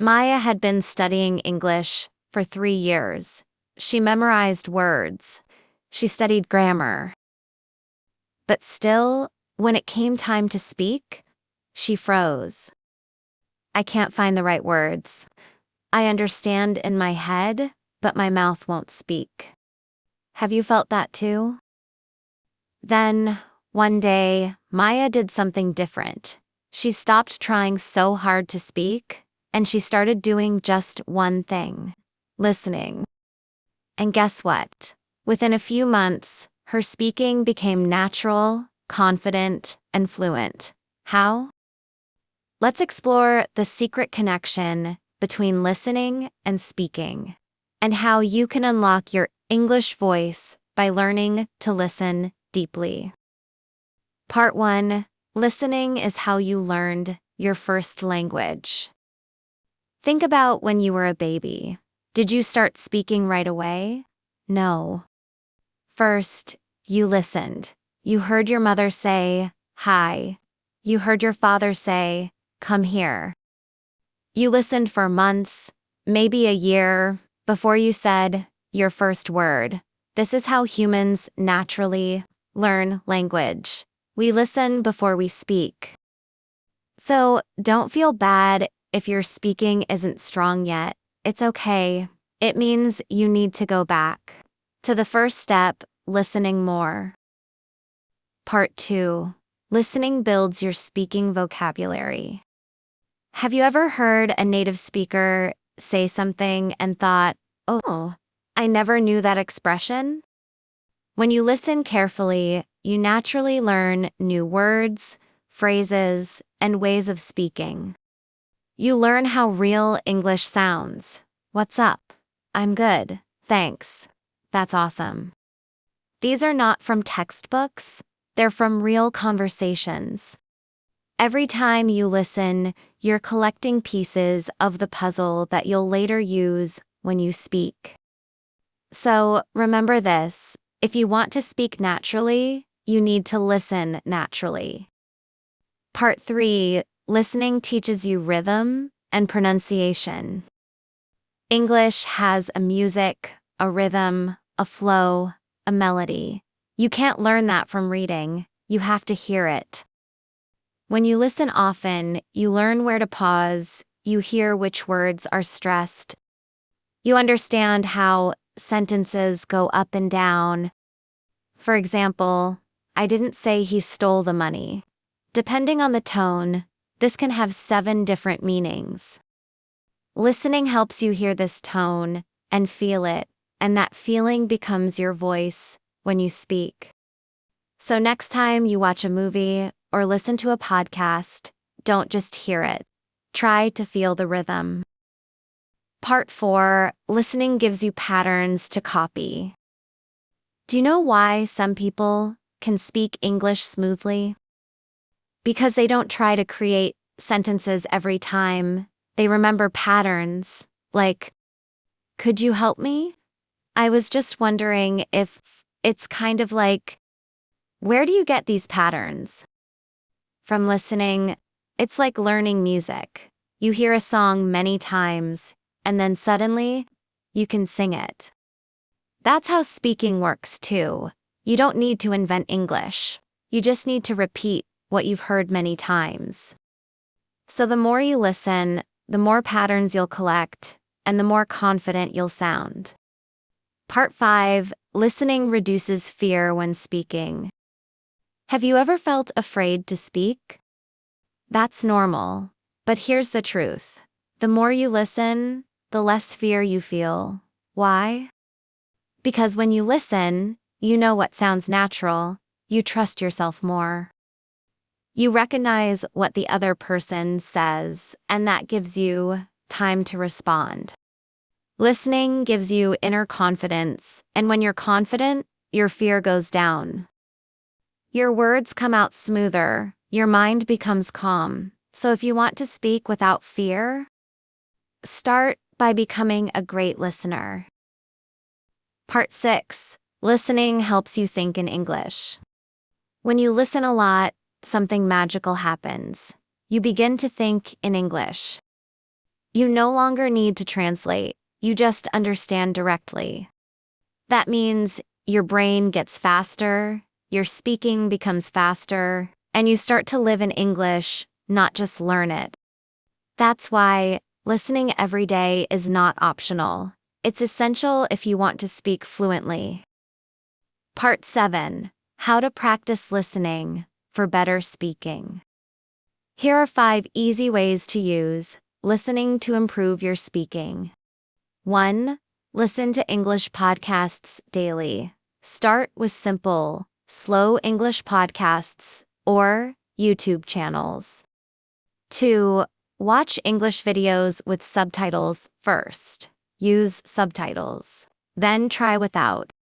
Maya had been studying English for 3 years. She memorized words. She studied grammar. But still, when it came time to speak, she froze. I can't find the right words. I understand in my head, but my mouth won't speak. Have you felt that too? Then, one day, Maya did something different. She stopped trying so hard to speak, and she started doing just one thing: listening. And guess what? Within a few months, her speaking became natural, confident, and fluent. How? Let's explore the secret connection between listening and speaking, and how you can unlock your English voice by learning to listen deeply. Part 1. Listening is how you learned your first language. Think about when you were a baby. Did you start speaking right away? No. First, you listened. You heard your mother say, "Hi." You heard your father say, "Come here." You listened for months, maybe a year, before you said your first word. This is how humans naturally learn language. We listen before we speak. So don't feel bad if your speaking isn't strong yet. It's okay. It means you need to go back to the first step, listening more. Part 2. Listening builds your speaking vocabulary. Have you ever heard a native speaker say something and thought, "Oh, I never knew that expression"? When you listen carefully, you naturally learn new words, phrases, and ways of speaking. You learn how real English sounds. "What's up?" "I'm good, thanks." "That's awesome." These are not from textbooks, they're from real conversations. Every time you listen, you're collecting pieces of the puzzle that you'll later use when you speak. So remember this: if you want to speak naturally, you need to listen naturally. Part 3. Listening teaches you rhythm and pronunciation. English has a music, a rhythm, a flow, a melody. You can't learn that from reading, you have to hear it. When you listen often, you learn where to pause, you hear which words are stressed. You understand how sentences go up and down. For example, "I didn't say he stole the money." Depending on the tone, this can have 7 different meanings. Listening helps you hear this tone and feel it, and that feeling becomes your voice when you speak. So next time you watch a movie or listen to a podcast, don't just hear it. Try to feel the rhythm. Part 4. Listening gives you patterns to copy. Do you know why some people can speak English smoothly? Because they don't try to create sentences every time. They remember patterns, like, "Could you help me? I was just wondering if..." It's kind of like, where do you get these patterns? From listening. It's like learning music. You hear a song many times, and then suddenly, you can sing it. That's how speaking works too. You don't need to invent English. You just need to repeat what you've heard many times. So the more you listen, the more patterns you'll collect, and the more confident you'll sound. Part 5. Listening reduces fear when speaking. Have you ever felt afraid to speak? That's normal. But here's the truth: the more you listen, the less fear you feel. Why? Because when you listen, you know what sounds natural, you trust yourself more. You recognize what the other person says, and that gives you time to respond. Listening gives you inner confidence, and when you're confident, your fear goes down. Your words come out smoother, your mind becomes calm. So if you want to speak without fear, start by becoming a great listener. Part 6. Listening helps you think in English. When you listen a lot, something magical happens. You begin to think in English. You no longer need to translate, you just understand directly. That means your brain gets faster, your speaking becomes faster, and you start to live in English, not just learn it. That's why listening every day is not optional. It's essential if you want to speak fluently. Part 7. How to practice listening for better speaking. Here are 5 easy ways to use listening to improve your speaking. 1. Listen to English podcasts daily. Start with simple, slow English podcasts or YouTube channels. 2. Watch English videos with subtitles first. Use subtitles. Then try without.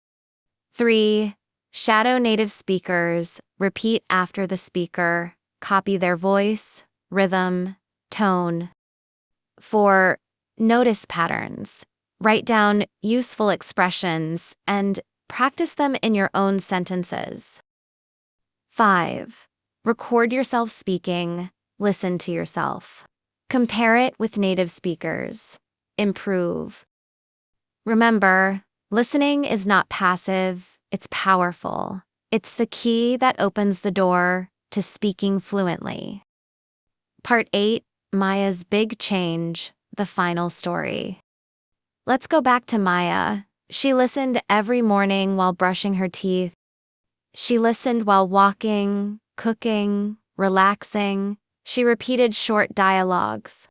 3. Shadow native speakers. Repeat after the speaker. Copy their voice, rhythm, tone. 4. Notice patterns. Write down useful expressions and practice them in your own sentences. 5. Record yourself speaking. Listen to yourself. Compare it with native speakers. Improve. Remember, listening is not passive, it's powerful. It's the key that opens the door to speaking fluently. Part 8. Maya's Big Change, the final story. Let's go back to Maya. She listened every morning while brushing her teeth. She listened while walking, cooking, relaxing. She repeated short dialogues.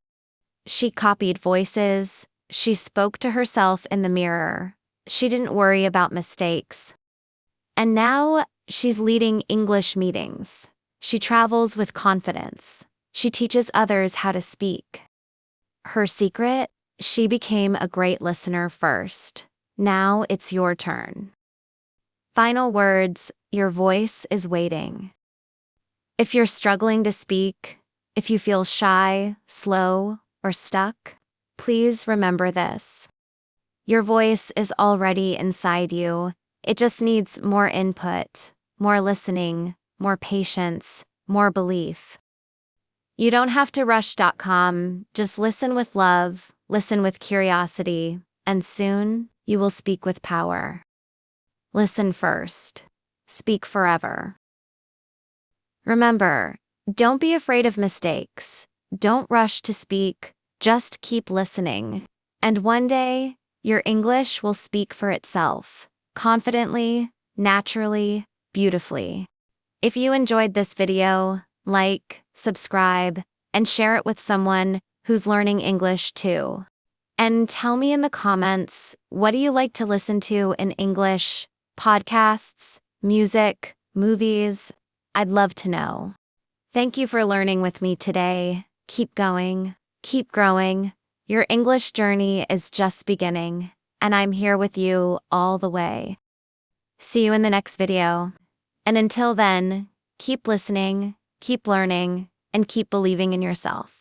She copied voices. She spoke to herself in the mirror. She didn't worry about mistakes. And now she's leading English meetings. She travels with confidence. She teaches others how to speak. Her secret? She became a great listener first. Now it's your turn. Final words, your voice is waiting. If you're struggling to speak, if you feel shy, slow, or stuck, please remember this. Your voice is already inside you. It just needs more input, more listening, more patience, more belief. You don't have to rush.com, just listen with love, listen with curiosity, and soon you will speak with power. Listen first. Speak forever. Remember, don't be afraid of mistakes. Don't rush to speak, just keep listening. And one day, your English will speak for itself, confidently, naturally, beautifully. If you enjoyed this video, like, subscribe, and share it with someone who's learning English too. And tell me in the comments, what do you like to listen to in English? Podcasts, music, movies? I'd love to know. Thank you for learning with me today. Keep going, keep growing. Your English journey is just beginning, and I'm here with you all the way. See you in the next video. And until then, keep listening, keep learning, and keep believing in yourself.